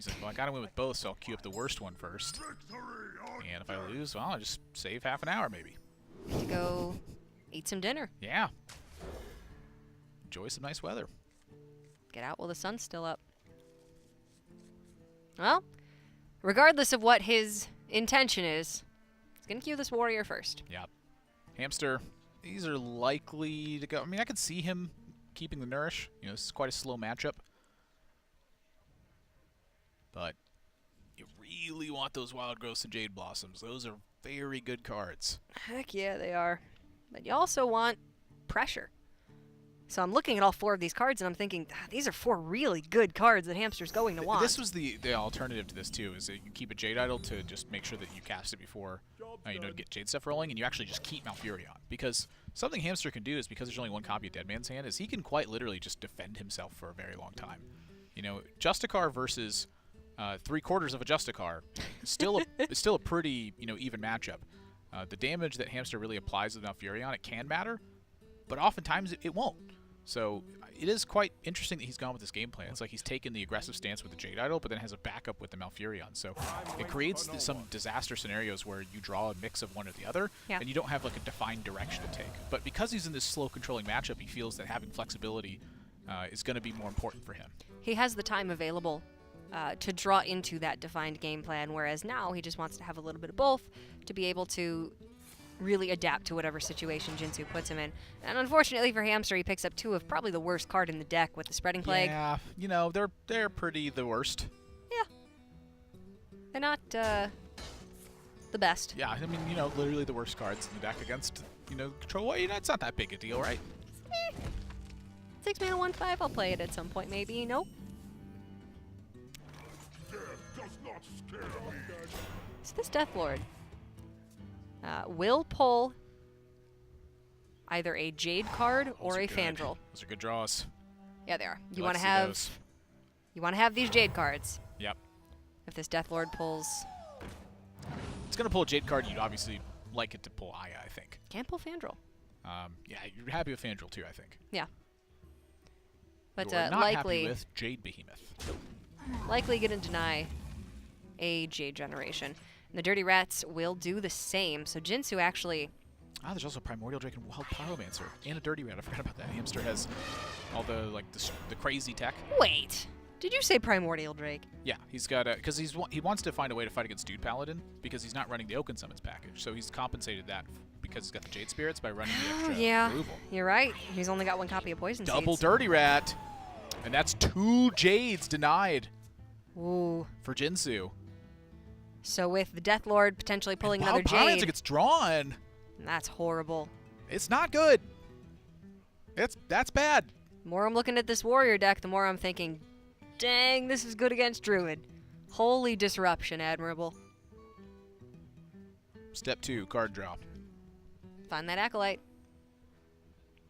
He's like, well, I got to win with both, so I'll queue up the worst one first. And if I lose, well, I'll just save half an hour maybe. Need to go eat some dinner. Yeah. Enjoy some nice weather. Get out while the sun's still up. Well, regardless of what his intention is, he's going to queue this warrior first. Yep. Hamster, these are likely to go. I mean, I could see him keeping the Nourish. You know, this is quite a slow matchup. But you really want those Wild Growths and Jade Blossoms. Those are very good cards. Heck yeah, they are. But you also want pressure. So I'm looking at all 4 of these cards, and I'm thinking, these are 4 really good cards that Hamster's going to want. This was the alternative to this, too, is that you keep a Jade Idol to just make sure that you cast it before, you know, to get Jade stuff rolling, and you actually just keep Malfurion. Because something Hamster can do is, because there's only 1 copy of Dead Man's Hand, is he can quite literally just defend himself for a very long time. You know, Justicar versus 3/4 of a Justicar is still a pretty, you know, even matchup. The damage that Hamster really applies with Malfurion, it can matter, but oftentimes it won't. So it is quite interesting that he's gone with this game plan. It's like he's taken the aggressive stance with the Jade Idol, but then has a backup with the Malfurion. So it creates some disaster scenarios where you draw a mix of one or the other, and you don't have like a defined direction to take. But because he's in this slow controlling matchup, he feels that having flexibility is going to be more important for him. He has the time available to draw into that defined game plan, whereas now he just wants to have a little bit of both to be able to really adapt to whatever situation Jinsoo puts him in. And unfortunately for Hamster, he picks up 2 of probably the worst card in the deck with the Spreading Plague. Yeah, you know, they're pretty the worst. Yeah. They're not the best. Yeah, I mean, you know, literally the worst cards in the deck against, you know, control. Well, you know, it's not that big a deal, right? 6 mana 1/5, I'll play it at some point maybe, nope. So this Death Lord will pull either a Jade card or a Fandral. Those are good draws. Yeah, they are. You want to have these Jade cards. Yep. If this Death Lord pulls, it's gonna pull a Jade card. You'd obviously like it to pull Aya, I think. Can't pull Fandral. Yeah, you're happy with Fandral too, I think. Yeah. But you're not likely happy with Jade Behemoth. Likely gonna deny a Jade generation. And the Dirty Rats will do the same. So Jinsoo actually... Ah, there's also Primordial Drake and Wild Pyromancer. And a Dirty Rat. I forgot about that. Hamster has all the, like, the crazy tech. Wait. Did you say Primordial Drake? Yeah, he's got a... Because he wants to find a way to fight against Dude Paladin because he's not running the Oaken Summons package. So he's compensated that because he's got the Jade Spirits by running the extra removal. You're right. He's only got 1 copy of Poison Double Seeds. Dirty Rat. And that's 2 Jades denied. Ooh. For Jinsoo. So with the Death Lord potentially pulling and another Wild Jade, gets drawn. That's horrible. It's not good. That's bad. The more I'm looking at this warrior deck, the more I'm thinking, dang, this is good against Druid. Holy disruption, admirable. Step 2, card draw. Find that Acolyte.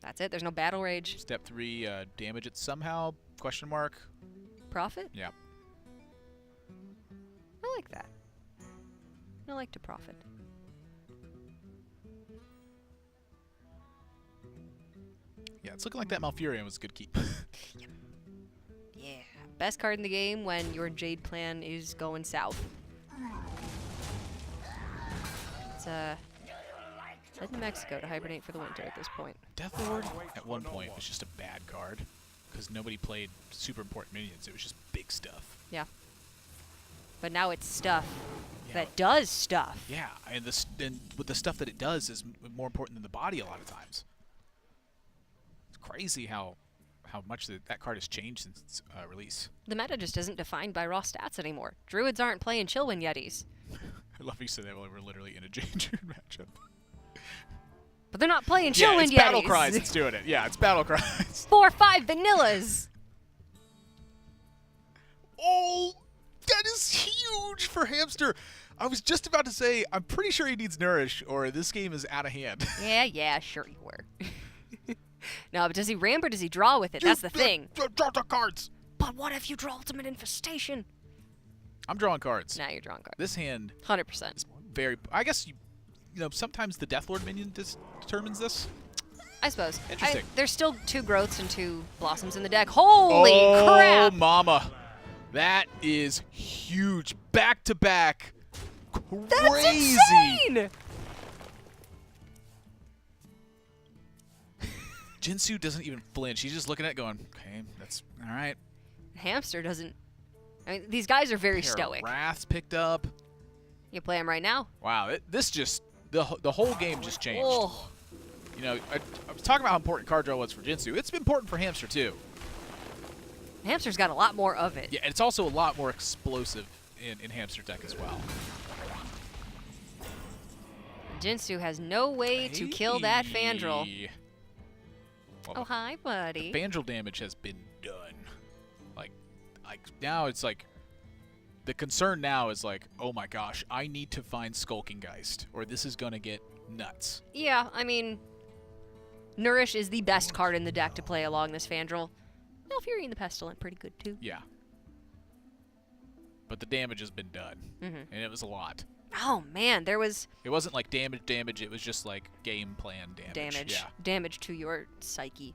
That's it. There's no Battle Rage. Step 3, damage it somehow? Question mark. Profit? Yeah. I like that. I like to profit. Yeah, it's looking like that Malfurion was a good keep. Yeah. Best card in the game when your Jade plan is going south. It's head to Mexico to hibernate for the winter at this point. Death Lord at one point was just a bad card because nobody played super important minions. It was just big stuff. Yeah. But now it's stuff that does stuff. Yeah, and with the stuff that it does is more important than the body a lot of times. It's crazy how much that card has changed since its release. The meta just isn't defined by raw stats anymore. Druids aren't playing Chillwind Yetis. I love you said that while we're literally in a Jade matchup. But they're not playing Chillwind Yetis. Yeah, it's Battle Cries that's doing it. Yeah, it's Battle Cries. 4/5 vanillas. Oh, that is huge for Hamster. I was just about to say, I'm pretty sure he needs Nourish, or this game is out of hand. Yeah, sure you were. No, but does he ramp or does he draw with it? That's the thing. Draw the cards. But what if you draw Ultimate Infestation? I'm drawing cards. Now you're drawing cards. This hand 100%. is very... I guess, you know, sometimes the Death Lord minion determines this. I suppose. Interesting. There's still 2 growths and 2 blossoms in the deck. Holy crap! Oh, mama. That is huge. Back-to-back. That's Crazy. insane! Jinsoo doesn't even flinch. He's just looking at it going, okay, that's all right. Hamster doesn't. I mean, these guys are very Pair of stoic. Wrath's picked up. You play him right now? Wow, this just, the whole game just changed. Oh. You know, I was talking about how important card draw was for Jinsoo. It's important for Hamster, too. Hamster's got a lot more of it. Yeah, and it's also a lot more explosive in Hamster deck as well. Jinsoo has no way to kill that Fandral. Hey. Well, Oh, hi, buddy. Fandral damage has been done. Like now it's like, the concern now is like, oh my gosh, I need to find Skulking Geist, or this is gonna get nuts. Yeah, I mean, Nourish is the best card in the deck to play along this Fandral. Malfurion the Pestilent, pretty good too. Yeah. But the damage has been done, and it was a lot. Oh man, there was It wasn't like damage. It was just like game plan damage. Yeah. damage to your psyche.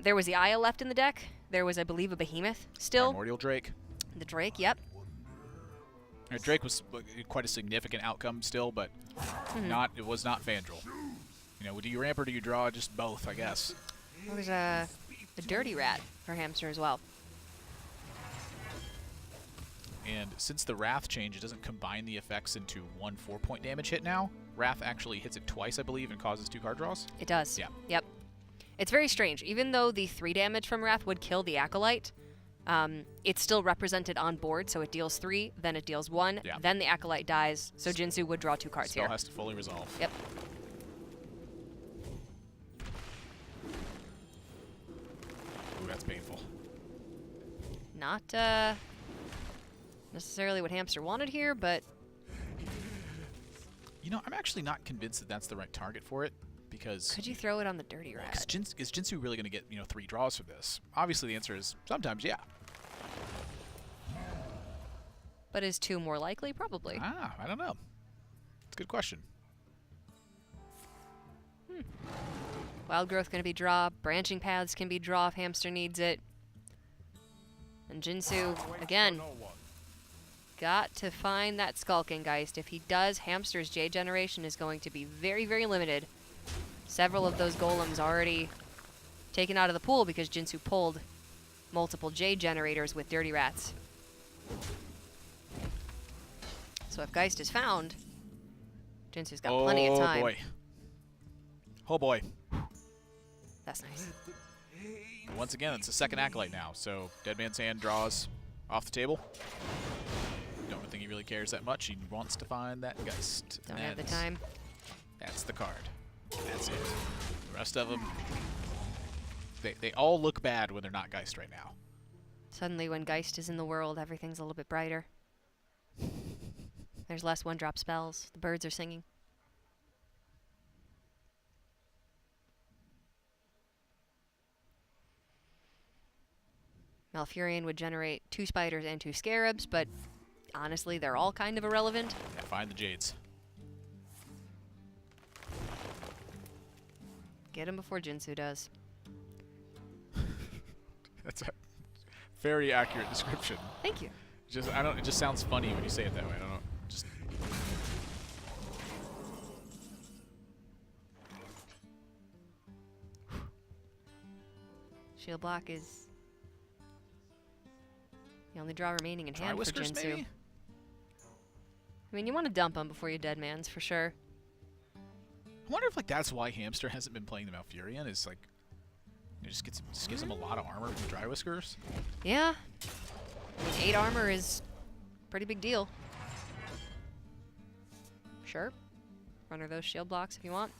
There was the Aya left in the deck. There was, I believe, a Behemoth still. Primordial Drake. The Drake, yep. Drake was quite a significant outcome still, but it was not Fandral. You know, do you ramp or do you draw? Just both, I guess. There was a Dirty Rat for Hamster as well. And since the Wrath change, it doesn't combine the effects into one 4-point damage hit now. Wrath actually hits it twice, I believe, and causes 2 card draws. It does. Yeah. Yep. It's very strange. Even though the 3 damage from Wrath would kill the Acolyte, it's still represented on board, so it deals 3, then it deals 1, Yeah. then the Acolyte dies, so Jinsoo would draw 2 cards Spell here. has to fully resolve. Yep. Ooh, that's painful. Not necessarily what Hamster wanted here, but You know, I'm actually not convinced that that's the right target for it, because could you throw it on the Dirty Rat? is Jinsoo really going to get 3 draws for this? Obviously, the answer is sometimes, yeah. But is 2 more likely? Probably. I don't know. It's a good question. Wild Growth going to be draw. Branching Paths can be draw if Hamster needs it. And Jinsoo, again, got to find that Skulking Geist. If he does, Hamster's Jade generation is going to be very, very limited. Several of those golems already taken out of the pool because Jinsoo pulled multiple Jade generators with Dirty Rats. So if Geist is found, Jinsoo's got plenty of time. Oh boy. Oh boy. That's nice. And once again, it's the second Acolyte now, so Dead Man's Hand draws off the table. Don't think he really cares that much. He wants to find that Geist. Don't have the time. That's the card. That's it. The rest of them, they all look bad when they're not Geist right now. Suddenly when Geist is in the world, everything's a little bit brighter. There's less one-drop spells. The birds are singing. Malfurion would generate 2 spiders and 2 scarabs, but honestly, they're all kind of irrelevant. Yeah, find the Jades. Get him before Jinsoo does. That's a very accurate description. Thank you. It just sounds funny when you say it that way. I don't know. Just Shield block is the only draw remaining in Dry hand for Whiskers, Jinsoo. maybe? I mean, you want to dump him before you dead man's for sure. I wonder if that's why Hamster hasn't been playing the Malfurion. Is like it just gives him a lot of armor from the Dry Whiskers. Yeah. I mean, 8 armor is a pretty big deal. Sure. Run those shield blocks if you want.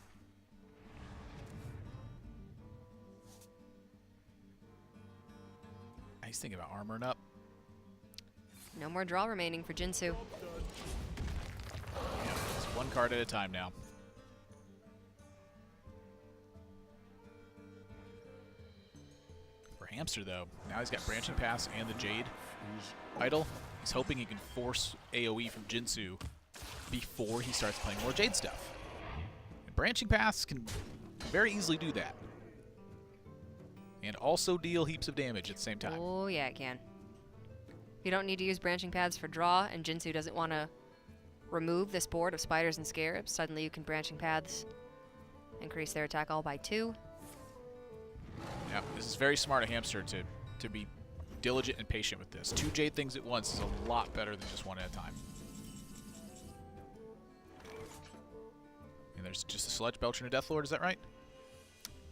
He's thinking about armoring up. No more draw remaining for Jinsoo. Yeah, it's 1 card at a time now. For Hamster, though, now he's got Branching Pass and the Jade idol. He's hoping he can force AoE from Jinsoo before he starts playing more Jade stuff. And Branching Pass can very easily do that. And also deal heaps of damage at the same time. Oh, yeah, it can. You don't need to use branching paths for draw, and Jinsoo doesn't want to remove this board of spiders and scarabs. Suddenly you can branching paths increase their attack all by 2. Yeah, this is very smart of Hamster to be diligent and patient with this. 2 Jade things at once is a lot better than just one at a time. And there's just a Sludge Belcher and a Deathlord, is that right?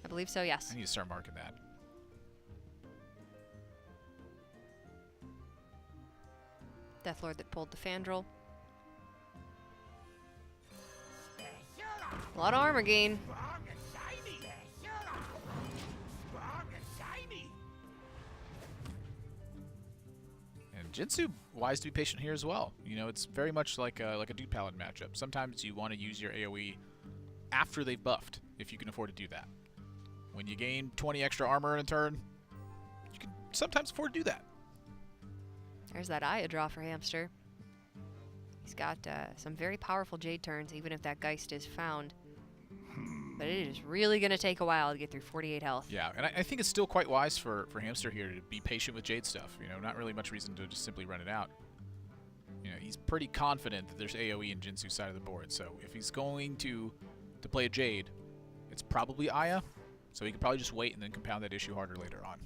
I believe so, yes. I need to start marking that. Deathlord that pulled the Fandral. A lot of armor gain. And Jinsoo, wise to be patient here as well. You know, it's very much like a Dude Paladin matchup. Sometimes you want to use your AoE after they've buffed, if you can afford to do that. When you gain 20 extra armor in a turn, you can sometimes afford to do that. There's that Aya draw for Hamster. He's got some very powerful Jade turns, even if that Geist is found. But it is really going to take a while to get through 48 health. Yeah, and I think it's still quite wise for Hamster here to be patient with Jade stuff. You know, not really much reason to just simply run it out. You know, he's pretty confident that there's AoE in Jinsoo's side of the board. So if he's going to play a Jade, it's probably Aya. So he could probably just wait and then compound that issue harder later on.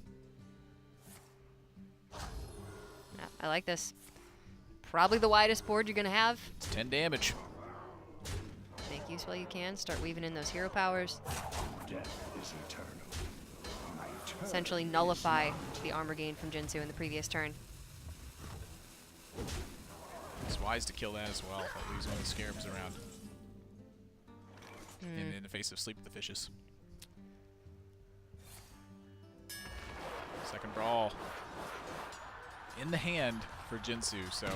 Yeah, I like this. Probably the widest board you're going to have. It's 10 damage. Make use while you can. Start weaving in those hero powers. Death is eternal. Essentially nullify the armor gain from Jinsoo in the previous turn. It's wise to kill that as well. That leaves one of the scarabs around. In the face of Sleep with the Fishes. Second brawl. In the hand for Jinsoo, so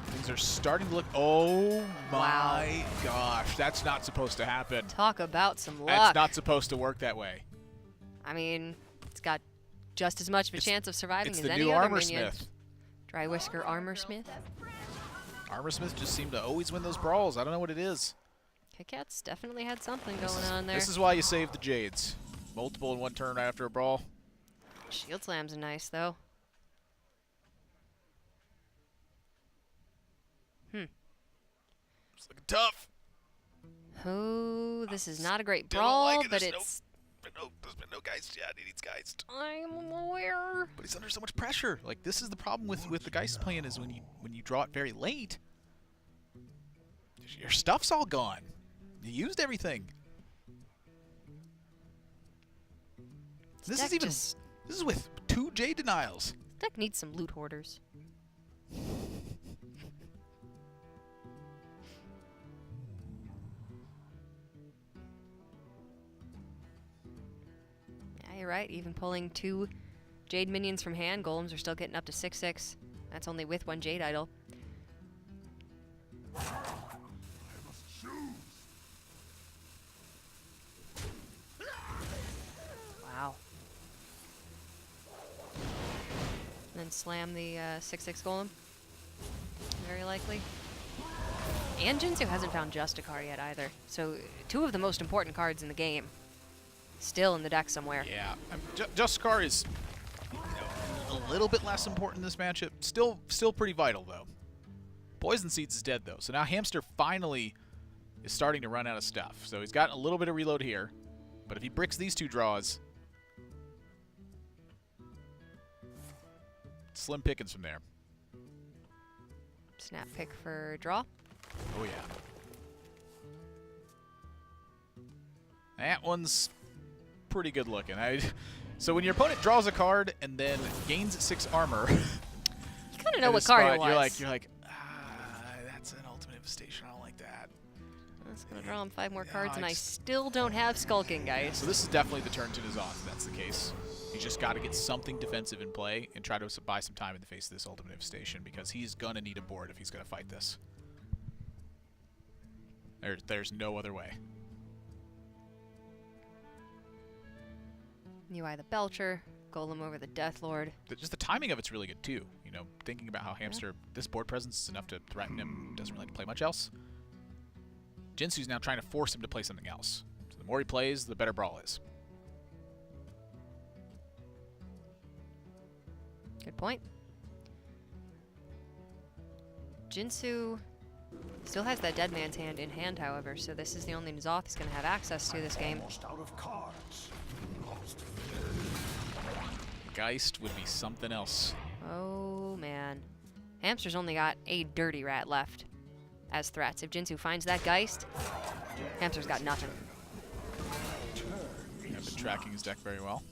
things are starting to look... Oh my gosh, that's not supposed to happen. Talk about some luck. That's not supposed to work that way. I mean, it's got just as much of a chance of surviving It's as the any new other Armor minion. Smith. Dry Whisker Armor Smith. Armor Smith just seemed to always win those brawls. I don't know what it is. Kit Kat's definitely had something going on there. This is why you save the Jades. Multiple in one turn right after a brawl. Shield Slam's nice, though. It's looking tough. Oh, this is not a great Still don't brawl, like it. but There's it's... there's been no Geist yet. He needs Geist. I'm aware. But he's under so much pressure. Like, this is the problem with the Geist plan is when you draw it very late, your stuff's all gone. You used everything. This is with 2 Jade denials. This deck needs some loot hoarders. Yeah, you're right. Even pulling 2 Jade minions from hand, golems are still getting up to 6/6. That's only with 1 Jade idol. Wow. And then slam the 6/6 golem. Very likely. And Jinsoo hasn't found Justicar yet either. So 2 of the most important cards in the game still in the deck somewhere. Yeah, Justicar is a little bit less important in this matchup. Still pretty vital though. Poison Seeds is dead though, so now Hamster finally is starting to run out of stuff. So he's got a little bit of reload here, but if he bricks these 2 draws, slim pickings from there. Snap pick for draw. Oh yeah. That one's pretty good looking. So when your opponent draws a card and then gains 6 armor, You kind of know what card it was. You're like, that's an ultimate infestation. I don't like that. That's gonna draw him 5 more cards, and I still don't have Skulking, guys. So this is definitely the turn to Nizan, if that's the case. He's just got to get something defensive in play and try to buy some time in the face of this ultimate infestation because he's gonna need a board if he's gonna fight this. There's no other way. UI the Belcher, Golem over the Deathlord. Just the timing of it's really good too. You know, thinking about how Hamster, this board presence is enough to threaten him, doesn't really play much else. Jinsoo's now trying to force him to play something else. So the more he plays, the better brawl is. Good point. Jinsoo still has that Dead Man's Hand in hand, however, so this is the only N'Zoth he's going to have access to this game. Almost out of cards. Geist would be something else. Oh, man. Hamster's only got a Dirty Rat left as threats. If Jinsoo finds that Geist, Hamster's got nothing. I've been tracking his deck very well.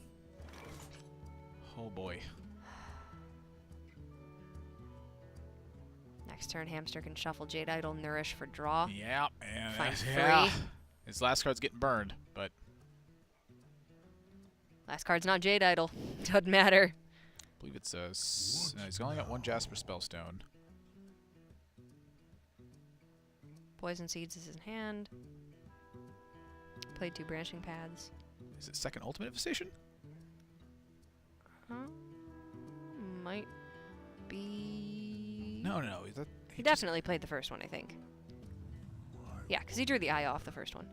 Oh boy. Next turn, Hamster can shuffle Jade Idol, Nourish for draw. Yeah, and Find yeah. 3. His last card's getting burned, but Last card's not Jade Idol. Doesn't matter. I believe it's no, he's only got 1 Jasper Spellstone. Poison Seeds is in hand. Played 2 Branching Paths. Is it second Ultimate Infestation? Might be... No. He definitely played the first one, I think. Yeah, because he drew the eye off the first one.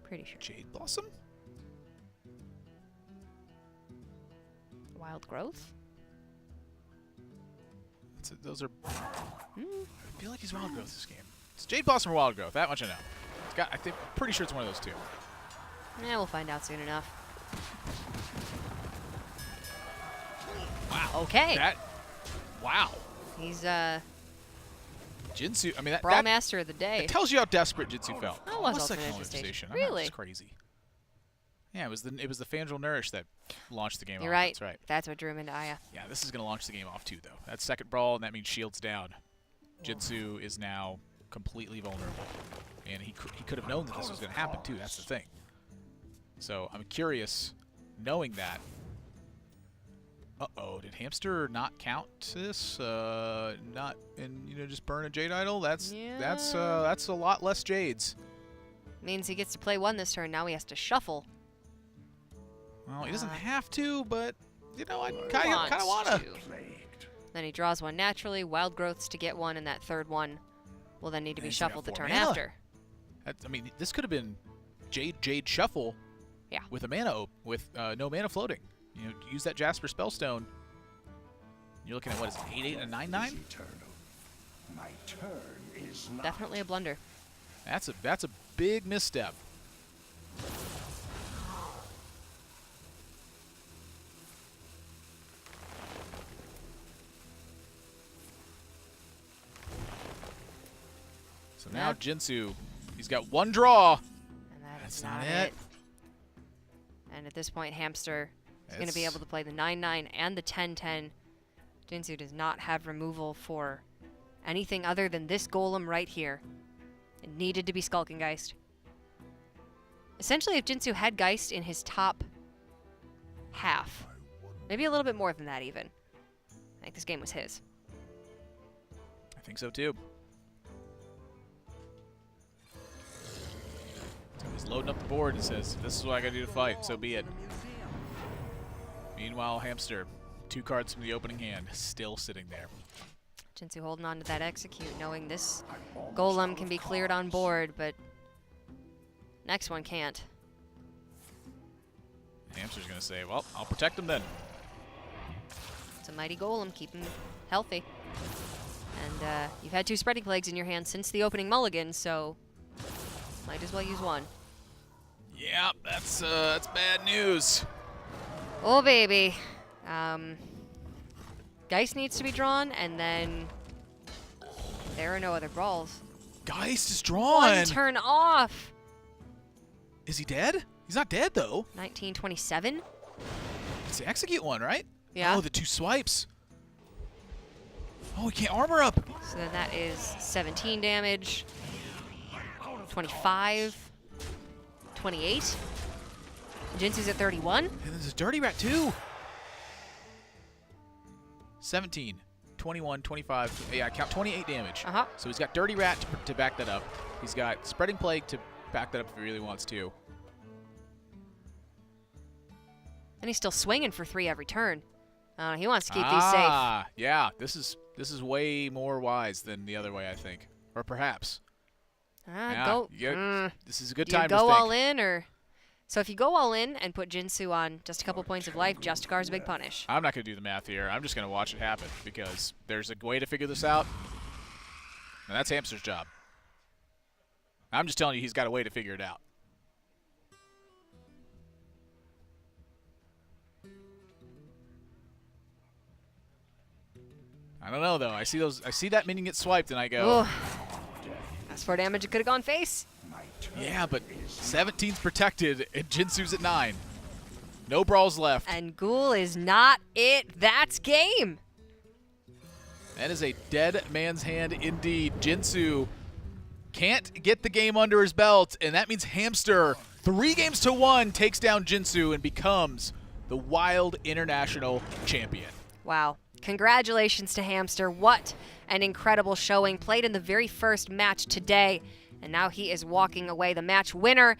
Pretty sure. Jade Blossom? Wild Growth? Those are... I feel like he's Wild Growth this game. It's Jade Blossom or Wild Growth, that much I know. It's got, I'm pretty sure it's one of those 2. Yeah, we'll find out soon enough. Wow. Okay. Wow. He's Jinsoo, I mean, Brawl that Master of the day. it tells you how desperate Jinsoo felt. That was Almost Ultimate second Infestation. I know, Really? it's crazy. Yeah, it was the Fandral Nourish that launched the game You're off. right. That's right. That's what drew him into Aya. Yeah, this is going to launch the game off too, though. That's second brawl, and that means shields down. Jinsoo is now completely vulnerable, and he could have known that this was going to happen too. That's the thing. So I'm curious, knowing that. Uh-oh, did Hamster not count this? Not and just burn a Jade Idol? That's a lot less Jades. Means he gets to play 1 this turn. Now he has to shuffle. Well, he doesn't have to, but I Wants kind of wanna. to. Then he draws 1 naturally. Wild Growths to get 1, and that third one will then need to be He's got shuffled the 4 turn mana. after. I mean, this could have been Jade Shuffle. Yeah. With a mana with no mana floating. Use that Jasper Spellstone. You're looking at what is it, 8/8 and a 9/9? Eternal. My turn is not. Definitely a blunder. That's a big misstep. So now Jinsoo, he's got 1 draw. And That's is not not it. And at this point, Hamster is going to be able to play the 9/9 and the 10/10. Jinsoo does not have removal for anything other than this golem right here. It needed to be Skulking Geist. Essentially, if Jinsoo had Geist in his top half, maybe a little bit more than that even, I think this game was his. I think so too. So he's loading up the board and says, "This is what I got to do to fight. So be it." Meanwhile, Hamster, 2 cards from the opening hand, still sitting there. Jinsoo holding on to that execute, knowing this golem can be cleared on board, but next one can't. Hamster's going to say, "Well, I'll protect him then." It's a mighty golem, keep him healthy. And you've had 2 Spreading Plagues in your hand since the opening mulligan, so might as well use 1. Yeah, that's bad news. Oh, baby. Geist needs to be drawn, and then there are no other brawls. Geist is drawn. 1 turn off. Is he dead? He's not dead, though. 1927? It's the execute one, right? Yeah. Oh, the 2 swipes. Oh, he can't armor up. So then that is 17 damage. 25. 28. Jinsoo's at 31. And there's a Dirty Rat, too. 17, 21, 25. Yeah, I count 28 damage. Uh-huh. So he's got Dirty Rat to back that up. He's got Spreading Plague to back that up if he really wants to. And he's still swinging for 3 every turn. He wants to keep these safe. Yeah. This is way more wise than the other way, I think. Or perhaps. Yeah, Go. this is a good Do you time to go think. all in, or So if you go all in and put Jinsoo on just a couple points of life, Justicar's a big punish. I'm not going to do the math here. I'm just going to watch it happen because there's a way to figure this out. And that's Hamster's job. I'm just telling you he's got a way to figure it out. I don't know though. I see that minion get swiped and I go, Ooh. That's 4 damage. It could have gone face. yeah, but 17's protected and Jinsoo's at 9. No brawls left. And Ghoul is not it. That's game. That is a dead man's hand indeed. Jinsoo can't get the game under his belt, and that means Hamster, 3 games to 1, takes down Jinsoo and becomes the Wild International Champion. Wow. Congratulations to Hamster. What an incredible showing. Played in the very first match today, and now he is walking away the match winner.